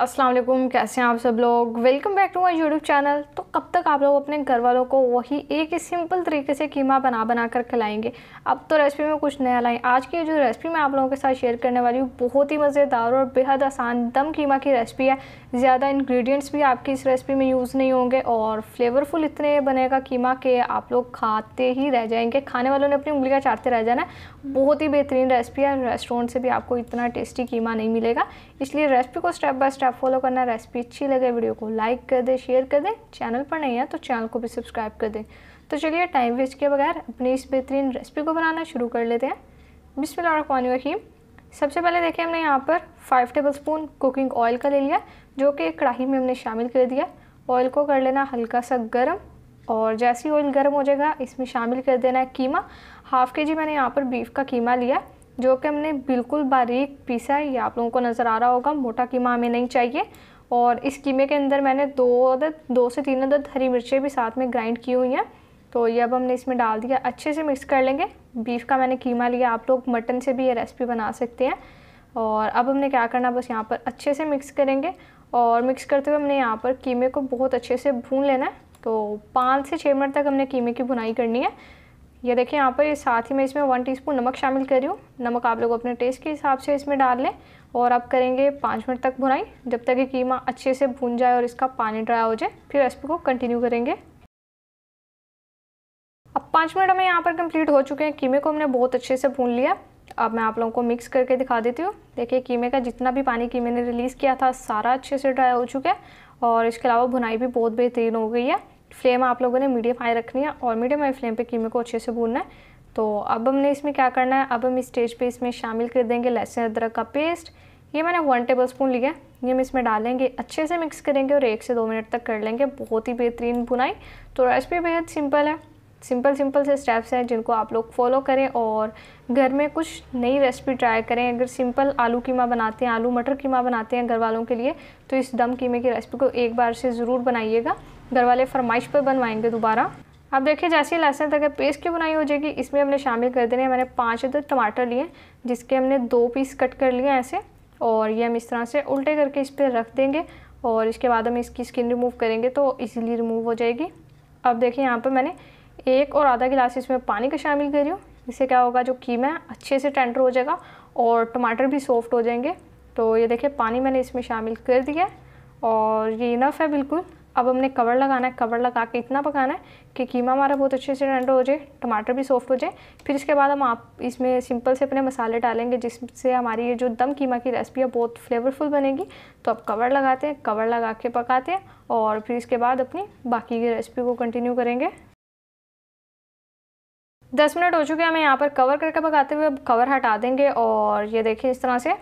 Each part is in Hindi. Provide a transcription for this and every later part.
अस्सलाम वालेकुम, कैसे हैं आप सब लोग। Welcome back to my YouTube channel. तो कब तक आप लोग अपने घर वालों को वही एक ही सिंपल तरीके से कीमा बना कर खिलाएंगे। अब तो रेसिपी में कुछ नया लाएं। आज की जो रेसिपी मैं आप लोगों के साथ शेयर करने वाली हूँ बहुत ही मज़ेदार और बेहद आसान दम कीमा की रेसिपी है। ज़्यादा इंग्रेडिएंट्स भी आपकी इस रेसिपी में यूज़ नहीं होंगे और फ्लेवरफुल इतने बनेगा कीमा के आप लोग खाते ही रह जाएंगे। खाने वालों ने अपनी उंगलियां चाटते रह जाना। बहुत ही बेहतरीन रेसिपी है। रेस्टोरेंट से भी आपको इतना टेस्टी कीमा नहीं मिलेगा, इसलिए रेसिपी को स्टेप बाय स्टेप फॉलो करना। रेसिपी अच्छी लगे वीडियो को लाइक कर दें, शेयर कर दें। चैनल पर नहीं है तो चैनल को भी सब्सक्राइब कर दें। तो चलिए टाइम वेस्ट किए बगैर अपनी इस बेहतरीन रेसिपी को बनाना शुरू कर लेते हैं। बिस्मिल्लाहिर्रहमानिर्रहीम। सबसे पहले देखिए हमने यहाँ पर 5 टेबलस्पून कुकिंग ऑयल का ले लिया, जो कि एक कढ़ाई में हमने शामिल कर दिया। ऑयल को कर लेना हल्का सा गर्म और जैसे ही ऑयल गर्म हो जाएगा इसमें शामिल कर देना है कीमा। हाफ़ के जी मैंने यहाँ पर बीफ का कीमा लिया, जो कि हमने बिल्कुल बारीक पीसा है। ये आप लोगों को नज़र आ रहा होगा। मोटा कीमा हमें नहीं चाहिए। और इस कीमे के अंदर मैंने 2 से 3 अदद हरी मिर्चें भी साथ में ग्राइंड की हुई हैं। तो ये अब हमने इसमें डाल दिया, अच्छे से मिक्स कर लेंगे। बीफ का मैंने कीमा लिया, आप लोग मटन से भी ये रेसिपी बना सकते हैं। और अब हमने क्या करना, बस यहाँ पर अच्छे से मिक्स करेंगे और मिक्स करते हुए हमने यहाँ पर कीमे को बहुत अच्छे से भून लेना है। तो 5 से 6 मिनट तक हमने कीमे की भुनाई करनी है। ये देखिए यहाँ पर, ये साथ ही मैं इसमें 1 टीस्पून नमक शामिल कर रही हूँ। नमक आप लोग अपने टेस्ट के हिसाब से इसमें डाल लें। और अब करेंगे 5 मिनट तक भुनाई, जब तक ये कीमा अच्छे से भून जाए और इसका पानी ड्राई हो जाए। फिर रेसिपी को कंटिन्यू करेंगे। अब 5 मिनट हमें यहाँ पर कंप्लीट हो चुके हैं। कीमे को हमने बहुत अच्छे से भून लिया। अब मैं आप लोगों को मिक्स करके दिखा देती हूँ। देखिए कीमे का जितना भी पानी कीमे ने रिलीज़ किया था सारा अच्छे से ड्राई हो चुका है और इसके अलावा भुनाई भी बहुत बेहतरीन हो गई है। फ्लेम आप लोगों ने मीडियम हाई रखनी है और मीडियम हाई फ्लेम पे कीमे को अच्छे से भूनना है। तो अब हमने इसमें क्या करना है, अब हम इस स्टेज पे इसमें शामिल कर देंगे लहसुन अदरक का पेस्ट। ये मैंने 1 टेबलस्पून लिया, ये हम इसमें डालेंगे, अच्छे से मिक्स करेंगे और 1 से 2 मिनट तक कर लेंगे बहुत ही बेहतरीन भुनाई। तो रेसिपी बेहद सिंपल है। सिंपल से स्टेप्स हैं जिनको आप लोग फॉलो करें और घर में कुछ नई रेसिपी ट्राई करें। अगर सिंपल आलू कीमा बनाते हैं, आलू मटर कीमा बनाते हैं घर वालों के लिए, तो इस दम कीमे की रेसिपी को एक बार से ज़रूर बनाइएगा। घर वाले फरमाइश पर बनवाएंगे दोबारा। अब देखिए जैसे लहसुन तक पेस्ट की बुनाई हो जाएगी, इसमें हमने शामिल कर देने हैं, मैंने 5 अदद टमाटर लिए, जिसके हमने 2 पीस कट कर लिए ऐसे। और ये हम इस तरह से उल्टे करके इस पर रख देंगे और इसके बाद हम इसकी स्किन रिमूव करेंगे तो इजीली रिमूव हो जाएगी। अब देखिए यहाँ पर मैंने 1 और आधा गिलास इसमें पानी का शामिल कर रही हूँ। इससे क्या होगा, जो कीमा है अच्छे से टेंडर हो जाएगा और टमाटर भी सॉफ्ट हो जाएंगे। तो ये देखिए पानी मैंने इसमें शामिल कर दिया और ये इनफ है बिल्कुल। अब हमने कवर लगाना है, कवर लगा के इतना पकाना है कि कीमा हमारा बहुत अच्छे से टेंडर हो जाए, टमाटर भी सॉफ्ट हो जाए। फिर इसके बाद हम इसमें सिंपल से अपने मसाले डालेंगे, जिससे हमारी ये जो दम कीमा की रेसिपी है बहुत फ्लेवरफुल बनेगी। तो अब कवर लगाते हैं, कवर लगा के पकाते हैं और फिर इसके बाद अपनी बाकी की रेसिपी को कंटिन्यू करेंगे। 10 मिनट हो चुके हैं हमें यहाँ पर कवर करके पकाते हुए। अब कवर हटा देंगे और ये देखिए इस तरह से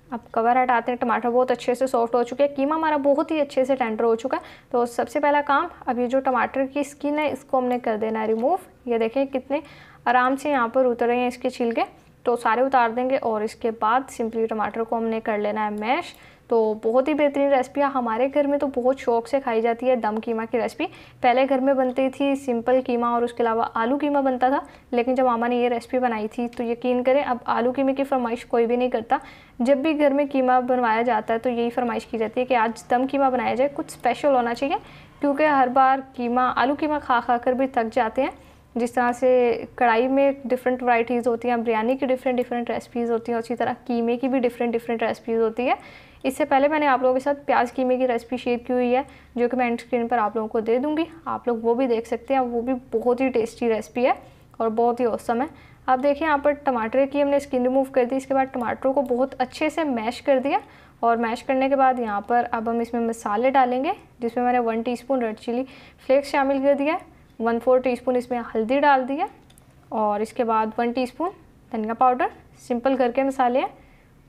अब कवर हटाते हैं। टमाटर बहुत अच्छे से सॉफ्ट हो चुके हैं, कीमा हमारा बहुत ही अच्छे से टेंडर हो चुका है। तो सबसे पहला काम, अब ये जो टमाटर की स्किन है इसको हमने कर देना है रिमूव। ये देखें कितने आराम से यहाँ पर उतर रहे हैं इसके छिलके, तो सारे उतार देंगे और इसके बाद सिंपली टमाटर को हमने कर लेना है मैश। तो बहुत ही बेहतरीन रेसिपी है। हमारे घर में तो बहुत शौक से खाई जाती है दम कीमा की रेसिपी। पहले घर में बनती थी सिंपल कीमा और उसके अलावा आलू कीमा बनता था, लेकिन जब मामा ने ये रेसिपी बनाई थी तो यकीन करें अब आलू कीमे की फरमाइश कोई भी नहीं करता। जब भी घर में कीमा बनवाया जाता है तो यही फरमाइश की जाती है कि आज दम कीमा बनाया जाए, कुछ स्पेशल होना चाहिए। क्योंकि हर बार आलू कीमा खा कर भी थक जाते हैं। जिस तरह से कढ़ाई में डिफरेंट वैरायटीज़ होती हैं, बिरयानी की डिफरेंट रेसिपीज़ होती हैं, उसी तरह कीमे की भी डिफरेंट रेसिपीज़ होती है। इससे पहले मैंने आप लोगों के साथ प्याज कीमे की रेसिपी शेयर की हुई है, जो कि मैं एंड स्क्रीन पर आप लोगों को दे दूँगी। आप लोग वो भी देख सकते हैं, वो भी बहुत ही टेस्टी रेसिपी है और बहुत ही औसम है। अब देखिए यहाँ पर टमाटर की हमने स्किन रिमूव कर दी। इसके बाद टमाटरों को बहुत अच्छे से मैश कर दिया और मैश करने के बाद यहाँ पर अब हम इसमें मसाले डालेंगे, जिसमें मैंने 1 टीस्पून रेड चिली फ्लेक्स शामिल कर दिया, 1/4 टीस्पून इसमें हल्दी डाल दिया और इसके बाद 1 टीस्पून धनिया पाउडर। सिंपल करके मसाले हैं।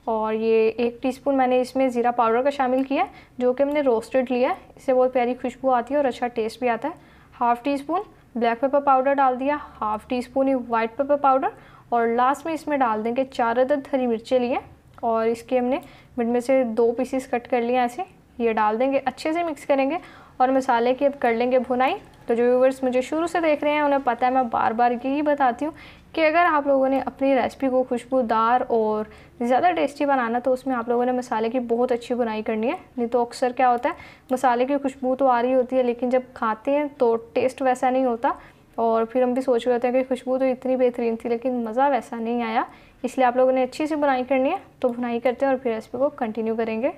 और ये 1 टीस्पून मैंने इसमें ज़ीरा पाउडर का शामिल किया, जो कि हमने रोस्टेड लिया है। इससे बहुत प्यारी खुशबू आती है और अच्छा टेस्ट भी आता है। 1/2 टीस्पून ब्लैक पेपर पाउडर डाल दिया, 1/2 टीस्पून ही वाइट पेपर पाउडर और लास्ट में इसमें डाल देंगे 4 अदद हरी मिर्चें लिए और इसके हमने मिड में से 2 पीसेस कट कर लिए ऐसे। ये डाल देंगे, अच्छे से मिक्स करेंगे और मसाले की अब कर लेंगे भुनाई। तो जो व्यूवर्स मुझे शुरू से देख रहे हैं उन्हें पता है, मैं बार बार यही बताती हूँ कि अगर आप लोगों ने अपनी रेसिपी को खुशबूदार और ज़्यादा टेस्टी बनाना तो उसमें आप लोगों ने मसाले की बहुत अच्छी बुनाई करनी है। नहीं तो अक्सर क्या होता है, मसाले की खुशबू तो आ रही होती है लेकिन जब खाते हैं तो टेस्ट वैसा नहीं होता और फिर हम भी सोच रहे होते हैं कि खुशबू तो इतनी बेहतरीन थी लेकिन मज़ा वैसा नहीं आया। इसलिए आप लोगों ने अच्छी सी बुनाई करनी है। तो बुनाई करते हैं और फिर रेसिपी को कंटिन्यू करेंगे।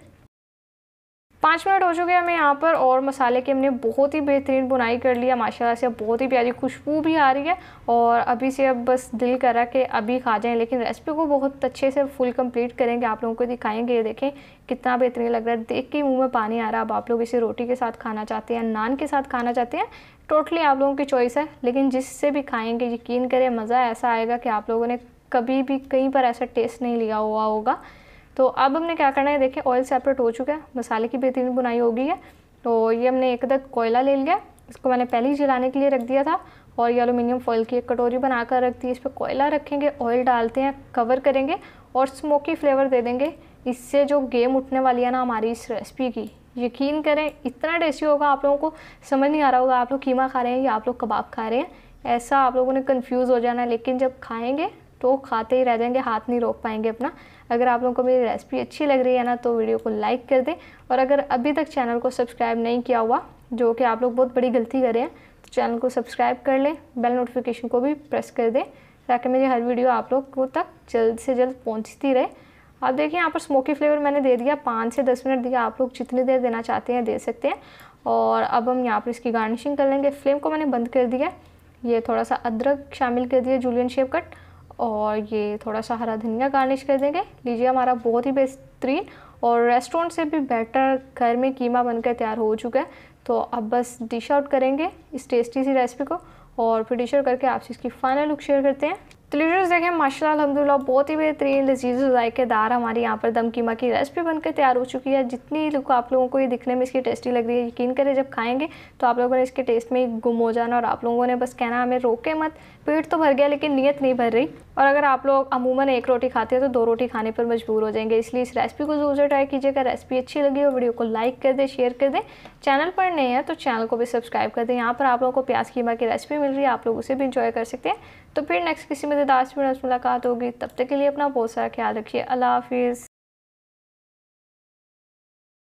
5 मिनट हो चुके हैं हमें यहाँ पर और मसाले की हमने बहुत ही बेहतरीन बुनाई कर लिया माशाल्लाह से। अब बहुत ही प्यारी खुशबू भी आ रही है और अभी से अब बस दिल कर रहा है कि अभी खा जाएं, लेकिन रेसिपी को बहुत अच्छे से फुल कंप्लीट करेंगे, आप लोगों को दिखाएंगे। ये देखें कितना बेहतरीन लग रहा है, देख के मुँह में पानी आ रहा है। अब आप लोग इसे रोटी के साथ खाना चाहते हैं, नान के साथ खाना चाहते हैं, टोटली आप लोगों की चॉइस है। लेकिन जिससे भी खाएँगे यकीन करें मज़ा ऐसा आएगा कि आप लोगों ने कभी भी कहीं पर ऐसा टेस्ट नहीं लिया हुआ होगा। तो अब हमने क्या करना है, देखिए ऑयल सेपरेट हो चुका है, मसाले की बेहतरीन बुनाई हो गई है। तो ये हमने एक अदद कोयला ले लिया, इसको मैंने पहले ही जलाने के लिए रख दिया था और ये एलुमिनियम फॉइल की एक कटोरी बनाकर रख दी। इस पर कोयला रखेंगे, ऑयल डालते हैं, कवर करेंगे और स्मोकी फ्लेवर दे देंगे। इससे जो गेम उठने वाली है ना हमारी इस रेसिपी की, यकीन करें इतना टेस्टी होगा, आप लोगों को समझ नहीं आ रहा होगा आप लोग कीमा खा रहे हैं या आप लोग कबाब खा रहे हैं, ऐसा आप लोगों ने कन्फ्यूज़ हो जाना है। लेकिन जब खाएँगे तो खाते ही रह जाएंगे, हाथ नहीं रोक पाएंगे अपना। अगर आप लोगों को मेरी रेसिपी अच्छी लग रही है ना तो वीडियो को लाइक कर दें और अगर अभी तक चैनल को सब्सक्राइब नहीं किया हुआ, जो कि आप लोग बहुत बड़ी गलती कर रहे हैं, तो चैनल को सब्सक्राइब कर लें, बेल नोटिफिकेशन को भी प्रेस कर दें ताकि मेरी हर वीडियो आप लोग तक जल्द से जल्द पहुँचती रहे। आप देखिए यहाँ पर स्मोकी फ्लेवर मैंने दे दिया, 5 से 10 मिनट दिया, आप लोग जितनी देर देना चाहते हैं दे सकते हैं। और अब हम यहाँ पर इसकी गार्निशिंग कर लेंगे। फ्लेम को मैंने बंद कर दिया, ये थोड़ा सा अदरक शामिल कर दिया जूलियन शेप कट और ये थोड़ा सा हरा धनिया गार्निश कर देंगे। लीजिए हमारा बहुत ही बेहतरीन और रेस्टोरेंट से भी बेटर घर में कीमा बनकर तैयार हो चुका है। तो अब बस डिश आउट करेंगे इस टेस्टी सी रेसिपी को और फिर डिश आउट करके आपसे इसकी फाइनल लुक शेयर करते हैं। तो लीडर्स देखें माशाल्लाह अल्हम्दुलिल्लाह बहुत ही बेहतरीन लजीज जायकेदार हमारी यहाँ पर दम कीमा की रेसिपी बनकर तैयार हो चुकी है। जितनी लुक आप लोगों को ये दिखने में इसकी टेस्टी लग रही है, यकीन करें जब खाएंगे तो आप लोगों ने इसके टेस्ट में गुम हो जाना और आप लोगों ने बस कहना हमें रोके मत, पेट तो भर गया लेकिन नीयत नहीं भर रही। और अगर आप लोग अमूमन 1 रोटी खाते हैं तो 2 रोटी खाने पर मजबूर हो जाएंगे। इसलिए इस रेसिपी को ज़रूर ट्राई कीजिएगा। रेसिपी अच्छी लगी हो वीडियो को लाइक कर दें, शेयर कर दें। चैनल पर नए हैं तो चैनल को भी सब्सक्राइब कर दें। यहाँ पर आप लोगों को प्याज कीमा की रेसिपी मिल रही है, आप लोग उसे भी इंजॉय कर सकते हैं। तो फिर नेक्स्ट किसी मज़ेदार वीडियो में मुलाकात होगी, तब तक के लिए अपना बहुत सारा ख्याल रखिए। अल्लाह हाफिज़।